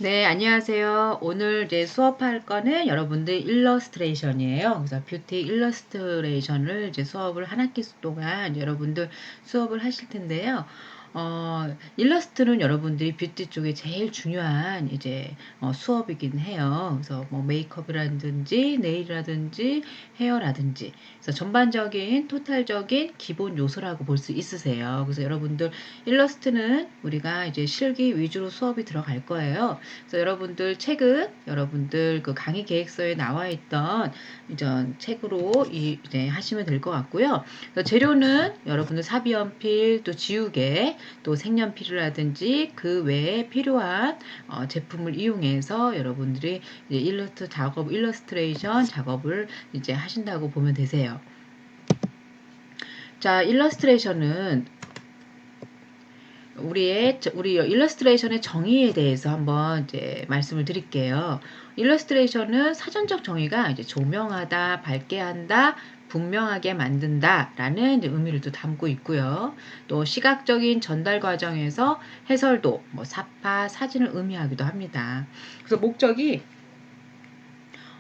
네, 안녕하세요. 오늘 이제 수업할 거는 여러분들 일러스트레이션이에요. 그래서 뷰티 일러스트레이션을 이제 수업을 한 학기 동안 여러분들 수업을 하실 텐데요. 일러스트는 여러분들이 뷰티 쪽에 제일 중요한 이제 수업이긴 해요. 그래서 뭐 메이크업이라든지 네일이라든지 헤어라든지 그래서 전반적인 토탈적인 기본 요소라고 볼 수 있으세요. 그래서 여러분들 일러스트는 우리가 이제 실기 위주로 수업이 들어갈 거예요. 그래서 여러분들 책은 여러분들 그 강의 계획서에 나와 있던 이전 책으로 이제 하시면 될 것 같고요. 재료는 여러분들 사비연필, 또 지우개, 또 색연필이라든지 그 외에 필요한 제품을 이용해서 여러분들이 이제 일러스트레이션 작업을 이제 하신다고 보면 되세요. 자, 일러스트레이션은 우리 일러스트레이션의 정의에 대해서 한번 이제 말씀을 드릴게요. 일러스트레이션은 사전적 정의가 이제 조명하다, 밝게 한다, 분명하게 만든다라는 의미를 또 담고 있고요. 또 시각적인 전달 과정에서 해설도, 뭐 사파, 사진을 의미하기도 합니다. 그래서 목적이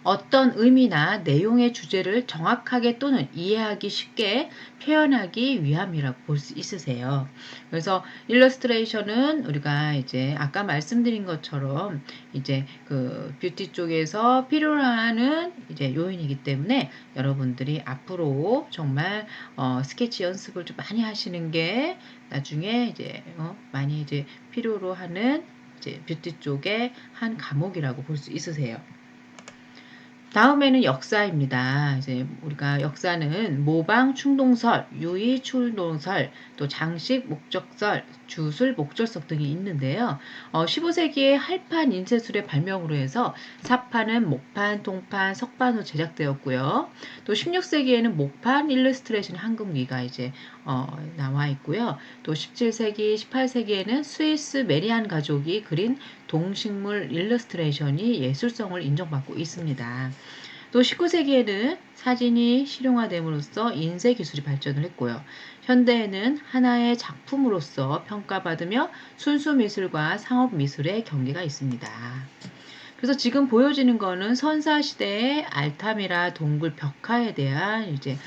어떤 의미나 내용의 주제를 정확하게 또는 이해하기 쉽게 표현하기 위함이라고 볼 수 있으세요. 그래서 일러스트레이션은 우리가 이제 아까 말씀드린 것처럼 이제 그 뷰티 쪽에서 필요로 하는 이제 요인이기 때문에 여러분들이 앞으로 정말 스케치 연습을 좀 많이 하시는 게 나중에 이제 많이 이제 필요로 하는 이제 뷰티 쪽의 한 과목이라고 볼 수 있으세요. 다음에는 역사입니다. 이제 우리가 역사는 모방 충동설, 유의 충동설, 또 장식 목적설, 주술 목절석 등이 있는데요. 15세기에 할판 인쇄술의 발명으로 해서 사판은 목판, 통판, 석판으로 제작되었고요. 또 16세기에는 목판 일러스트레이션 한국미가 이제 나와 있고요. 또 17세기, 18세기에는 스위스 메리안 가족이 그린 동식물 일러스트레이션이 예술성을 인정받고 있습니다. 또 19세기에는 사진이 실용화됨으로써 인쇄 기술이 발전을 했고요. 현대에는 하나의 작품으로서 평가받으며 순수 미술과 상업 미술의 경계가 있습니다. 그래서 지금 보여지는 거는 선사시대의 알타미라 동굴 벽화에 대한 이제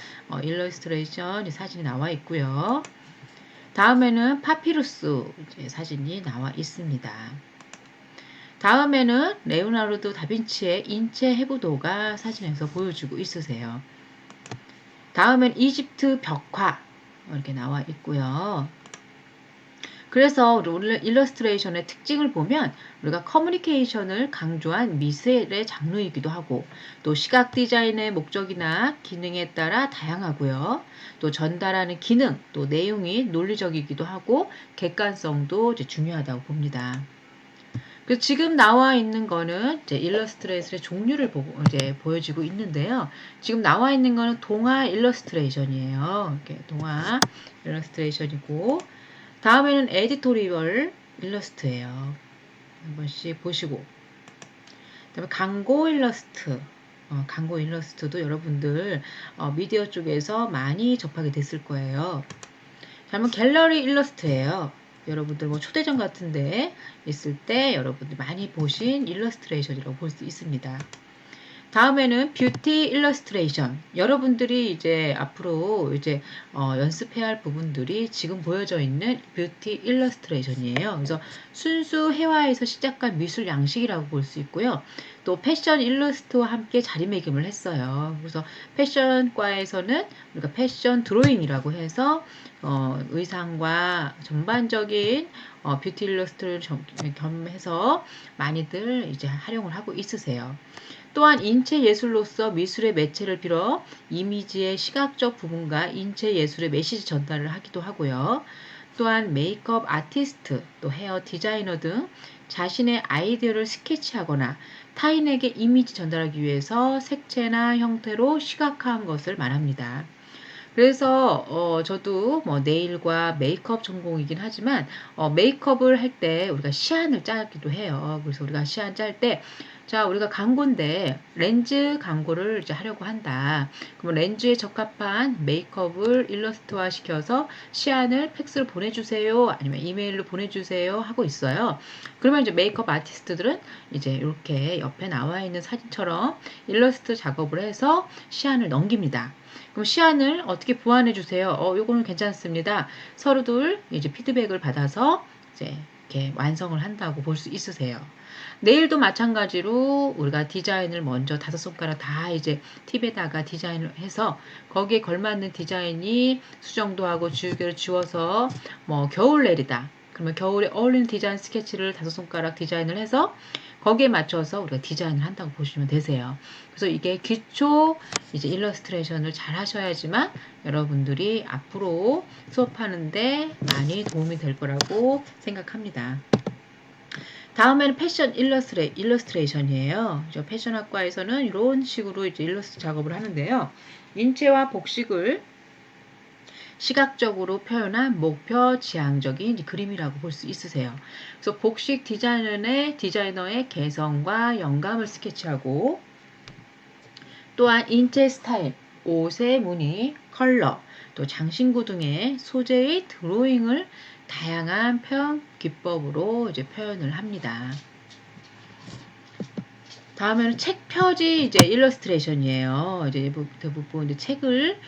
일러스트레이션 사진이 나와 있고요. 다음에는 파피루스 사진이 나와 있습니다. 다음에는 레오나르도 다빈치의 인체 해부도가 사진에서 보여주고 있으세요. 다음엔 이집트 벽화 이렇게 나와 있고요. 그래서 일러스트레이션의 특징을 보면 우리가 커뮤니케이션을 강조한 미술의 장르이기도 하고 또 시각 디자인의 목적이나 기능에 따라 다양하고요. 또 전달하는 기능, 또 내용이 논리적이기도 하고 객관성도 중요하다고 봅니다. 그래서 지금 나와 있는 거는 이제 일러스트레이션의 종류를 이제 보여지고 있는데요. 지금 나와 있는 거는 동화 일러스트레이션이에요. 이렇게 동화 일러스트레이션이고, 다음에는 에디토리얼 일러스트예요. 한 번씩 보시고, 그다음에 광고 일러스트. 광고 일러스트도 여러분들 미디어 쪽에서 많이 접하게 됐을 거예요. 다음은 갤러리 일러스트예요. 여러분들 뭐 초대전 같은데 있을 때 여러분들 많이 보신 일러스트레이션이라고 볼 수 있습니다. 다음에는 뷰티 일러스트레이션. 여러분들이 이제 앞으로 이제 연습해야 할 부분들이 지금 보여져 있는 뷰티 일러스트레이션이에요. 그래서 순수 회화에서 시작한 미술 양식이라고 볼 수 있고요. 또 패션 일러스트와 함께 자리매김을 했어요. 그래서 패션과에서는 우리가 패션 드로잉이라고 해서 의상과 전반적인 뷰티 일러스트를 겸해서 많이들 이제 활용을 하고 있으세요. 또한 인체 예술로서 미술의 매체를 빌어 이미지의 시각적 부분과 인체 예술의 메시지 전달을 하기도 하고요. 또한 메이크업 아티스트, 또 헤어 디자이너 등 자신의 아이디어를 스케치하거나 타인에게 이미지 전달하기 위해서 색채나 형태로 시각화한 것을 말합니다. 그래서 저도 뭐 네일과 메이크업 전공이긴 하지만 메이크업을 할 때 우리가 시안을 짜기도 해요. 그래서 우리가 시안 짤 때 자, 우리가 광고인데 렌즈 광고를 이제 하려고 한다. 그럼 렌즈에 적합한 메이크업을 일러스트화 시켜서 시안을 팩스로 보내주세요. 아니면 이메일로 보내주세요. 하고 있어요. 그러면 이제 메이크업 아티스트들은 이제 이렇게 옆에 나와 있는 사진처럼 일러스트 작업을 해서 시안을 넘깁니다. 그럼 시안을 어떻게 보완해 주세요? 요거는 괜찮습니다. 서로들 이제 피드백을 받아서 이제 이렇게 완성을 한다고 볼 수 있으세요. 네일도 마찬가지로 우리가 디자인을 먼저 5손가락 다 이제 팁에다가 디자인을 해서 거기에 걸맞는 디자인이 수정도 하고 지우개를 지워서 뭐 겨울 내리다. 그러면 겨울에 어울리는 디자인 스케치를 5손가락 디자인을 해서 거기에 맞춰서 우리가 디자인을 한다고 보시면 되세요. 그래서 이게 기초 이제 일러스트레이션을 잘 하셔야지만 여러분들이 앞으로 수업하는데 많이 도움이 될 거라고 생각합니다. 다음에는 패션 일러스트레이션이에요. 패션학과에서는 이런 식으로 이제 일러스트 작업을 하는데요. 인체와 복식을 시각적으로 표현한 목표 지향적인 그림이라고 볼 수 있으세요. 그래서 복식 디자이너의 개성과 영감을 스케치하고 또한 인체 스타일, 옷의 무늬, 컬러, 또 장신구 등의 소재의 드로잉을 다양한 표현 기법으로 이제 표현을 합니다. 다음에는 책 표지 이제 일러스트레이션이에요. 이제 대부분 이제 책을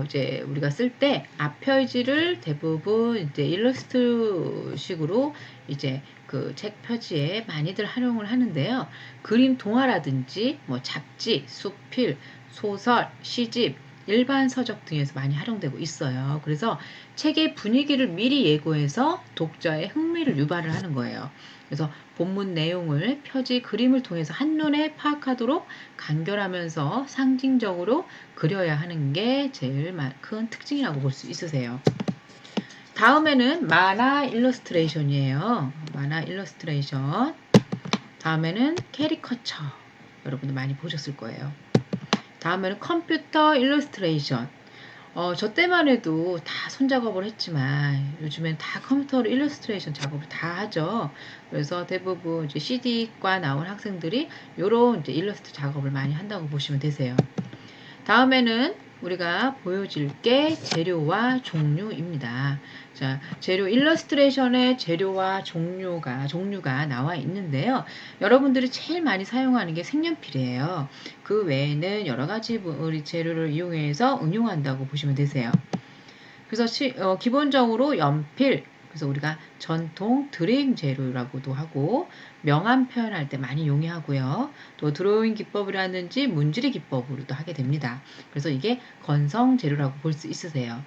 이제 우리가 쓸 때 앞 표지를 대부분 이제 일러스트식으로 이제 그 책 표지에 많이들 활용을 하는데요. 그림 동화라든지 뭐 잡지, 수필, 소설, 시집, 일반 서적 등에서 많이 활용되고 있어요. 그래서 책의 분위기를 미리 예고해서 독자의 흥미를 유발을 하는 거예요. 그래서 본문 내용을 표지 그림을 통해서 한눈에 파악하도록 간결하면서 상징적으로 그려야 하는 게 제일 큰 특징이라고 볼 수 있으세요. 다음에는 만화 일러스트레이션이에요. 만화 일러스트레이션. 다음에는 캐리커처. 여러분들 많이 보셨을 거예요. 다음에는 컴퓨터 일러스트레이션. 저 때만 해도 다 손작업을 했지만 요즘엔 다 컴퓨터로 일러스트레이션 작업을 다 하죠. 그래서 대부분 이제 CD과 나온 학생들이 요런 이제 일러스트 작업을 많이 한다고 보시면 되세요. 다음에는 우리가 보여줄 게 재료와 종류입니다. 자, 재료 일러스트레이션의 재료와 종류가 나와 있는데요. 여러분들이 제일 많이 사용하는 게 색연필이에요. 그 외에는 여러 가지 우리 재료를 이용해서 응용한다고 보시면 되세요. 그래서 기본적으로 연필, 그래서 우리가 전통 드레잉 재료라고도 하고 명암 표현할 때 많이 용이하고요. 또 드로잉 기법이라든지 문지리 기법으로도 하게 됩니다. 그래서 이게 건성 재료라고 볼 수 있으세요.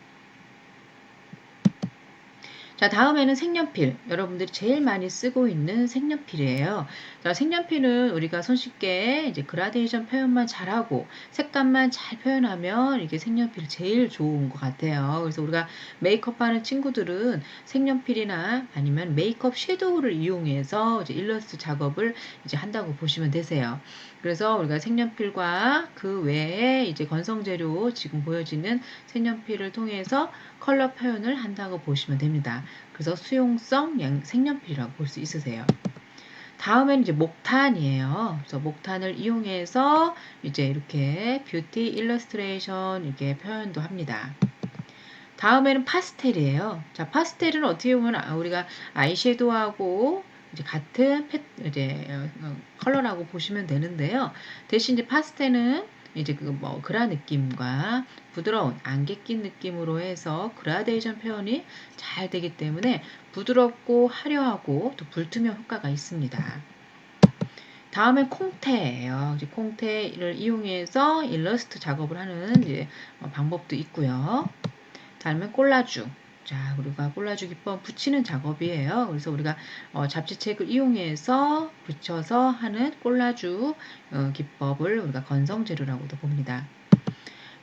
자, 다음에는 색연필. 여러분들이 제일 많이 쓰고 있는 색연필이에요. 자, 색연필은 우리가 손쉽게 이제 그라데이션 표현만 잘하고 색감만 잘 표현하면 이게 색연필이 제일 좋은 것 같아요. 그래서 우리가 메이크업 하는 친구들은 색연필이나 아니면 메이크업 섀도우를 이용해서 이제 일러스트 작업을 이제 한다고 보시면 되세요. 그래서 우리가 색연필과 그 외에 이제 건성재료 지금 보여지는 색연필을 통해서 컬러 표현을 한다고 보시면 됩니다. 그래서 수용성 색연필이라고 볼 수 있으세요. 다음에는 이제 목탄이에요. 그래서 목탄을 이용해서 이제 이렇게 뷰티 일러스트레이션 이렇게 표현도 합니다. 다음에는 파스텔이에요. 자, 파스텔은 어떻게 보면 우리가 아이섀도우하고 이제 같은 컬러라고 보시면 되는데요. 대신 이제 파스텔은 이제 그라 느낌과 부드러운 안개 낀 느낌으로 해서 그라데이션 표현이 잘 되기 때문에 부드럽고 화려하고 또 불투명 효과가 있습니다. 다음엔 콩테예요. 이제 콩테를 이용해서 일러스트 작업을 하는 이제 방법도 있고요. 다음에 콜라주. 자, 우리가 콜라주 기법 붙이는 작업이에요. 그래서 우리가 잡지책을 이용해서 붙여서 하는 콜라주 기법을 우리가 건성재료라고도 봅니다.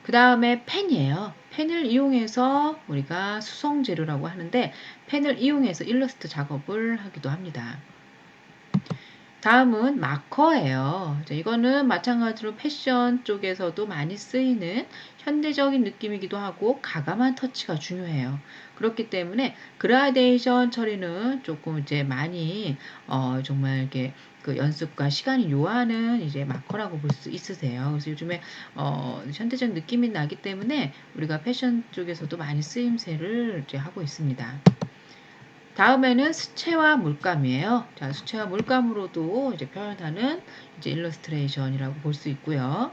그 다음에 펜이에요. 펜을 이용해서 우리가 수성재료라고 하는데 펜을 이용해서 일러스트 작업을 하기도 합니다. 다음은 마커예요. 이거는 마찬가지로 패션 쪽에서도 많이 쓰이는 현대적인 느낌이기도 하고 가감한 터치가 중요해요. 그렇기 때문에 그라데이션 처리는 조금 이제 많이 정말 이렇게 그 연습과 시간이 요하는 이제 마커라고 볼 수 있으세요. 그래서 요즘에 현대적 느낌이 나기 때문에 우리가 패션 쪽에서도 많이 쓰임새를 이제 하고 있습니다. 다음에는 수채화 물감이에요. 자, 수채화 물감으로도 이제 표현하는 이제 일러스트레이션이라고 볼 수 있고요.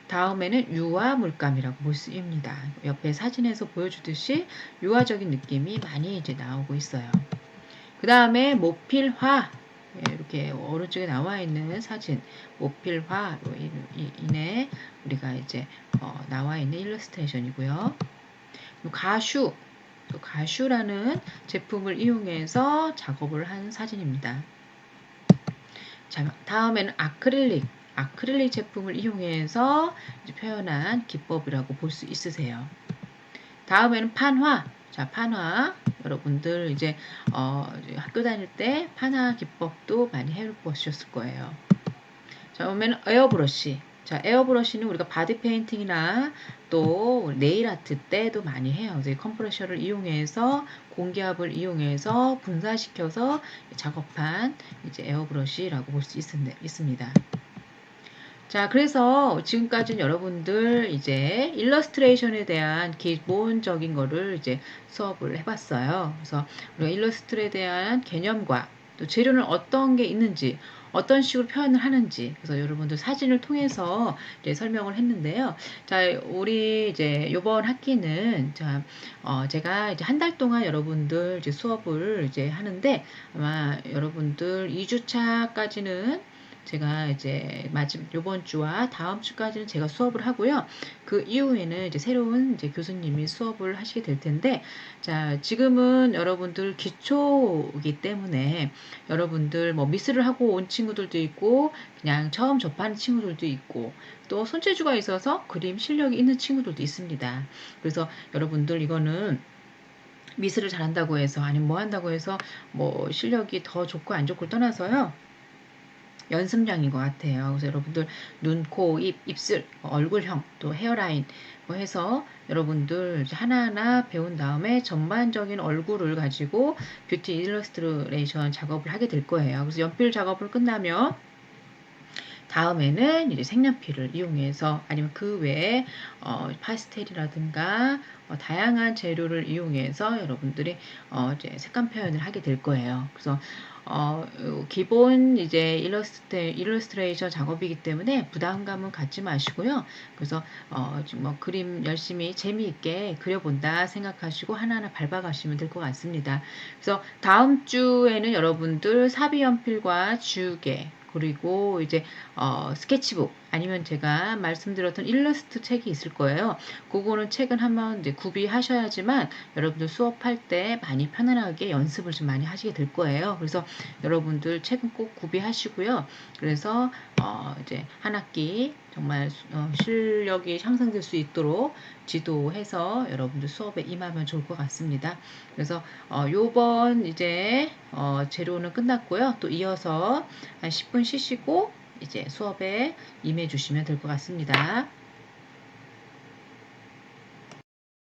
다음에는 유화 물감이라고 볼 수 있습니다. 옆에 사진에서 보여주듯이 유화적인 느낌이 많이 이제 나오고 있어요. 그 다음에 모필화, 이렇게 오른쪽에 나와 있는 사진, 모필화로 인해 우리가 이제 나와 있는 일러스트레이션이고요. 가슈, 가슈라는 제품을 이용해서 작업을 한 사진입니다. 자, 다음에는 아크릴릭 제품을 이용해서 표현한 기법이라고 볼 수 있으세요. 다음에는 판화. 자, 판화. 여러분들 이제 학교 다닐 때 판화 기법도 많이 해보셨을 거예요. 자, 그러면 에어브러쉬. 자, 에어브러쉬는 우리가 바디 페인팅이나 또 네일 아트 때도 많이 해요. 그래서 컴프레셔를 이용해서 공기압을 이용해서 분사시켜서 작업한 이제 에어브러쉬라고 볼 수 있습니다. 자, 그래서 지금까지는 여러분들 이제 일러스트레이션에 대한 기본적인 거를 이제 수업을 해봤어요. 그래서 우리가 일러스트에 대한 개념과 또 재료는 어떤 게 있는지, 어떤 식으로 표현을 하는지, 그래서 여러분들 사진을 통해서 이제 설명을 했는데요. 자, 우리 이제 이번 학기는 자, 제가 이제 한 달 동안 여러분들 이제 수업을 이제 하는데 아마 여러분들 2주차까지는 제가 이제 요번 주와 다음 주까지는 제가 수업을 하고요. 그 이후에는 이제 새로운 이제 교수님이 수업을 하시게 될 텐데, 자, 지금은 여러분들 기초이기 때문에 여러분들 뭐 미술을 하고 온 친구들도 있고, 그냥 처음 접하는 친구들도 있고, 또 손재주가 있어서 그림 실력이 있는 친구들도 있습니다. 그래서 여러분들 이거는 미술을 잘한다고 해서 아니면 뭐 한다고 해서 뭐 실력이 더 좋고 안 좋고를 떠나서요. 연습량인 것 같아요. 그래서 여러분들 눈, 코, 입, 입술, 얼굴형, 또 헤어라인 뭐 해서 여러분들 하나하나 배운 다음에 전반적인 얼굴을 가지고 뷰티 일러스트레이션 작업을 하게 될 거예요. 그래서 연필 작업을 끝나면 다음에는 이제 색연필을 이용해서 아니면 그 외에 파스텔이라든가 다양한 재료를 이용해서 여러분들이 이제 색감 표현을 하게 될 거예요. 그래서 기본 이제 일러스트레이션 작업이기 때문에 부담감은 갖지 마시고요. 그래서 지금 뭐 그림 열심히 재미있게 그려본다 생각하시고 하나하나 밟아가시면 될 것 같습니다. 그래서 다음 주에는 여러분들 사비연필과 지우개 그리고 이제 스케치북 아니면 제가 말씀드렸던 일러스트 책이 있을 거예요. 그거는 책은 한번 이제 구비하셔야지만 여러분들 수업할 때 많이 편안하게 연습을 좀 많이 하시게 될 거예요. 그래서 여러분들 책은 꼭 구비하시고요. 그래서 이제 한 학기 정말 실력이 향상될 수 있도록 지도해서 여러분들 수업에 임하면 좋을 것 같습니다. 그래서 요번 이제 재료는 끝났고요. 또 이어서 한 10분 쉬시고 이제 수업에 임해 주시면 될 것 같습니다.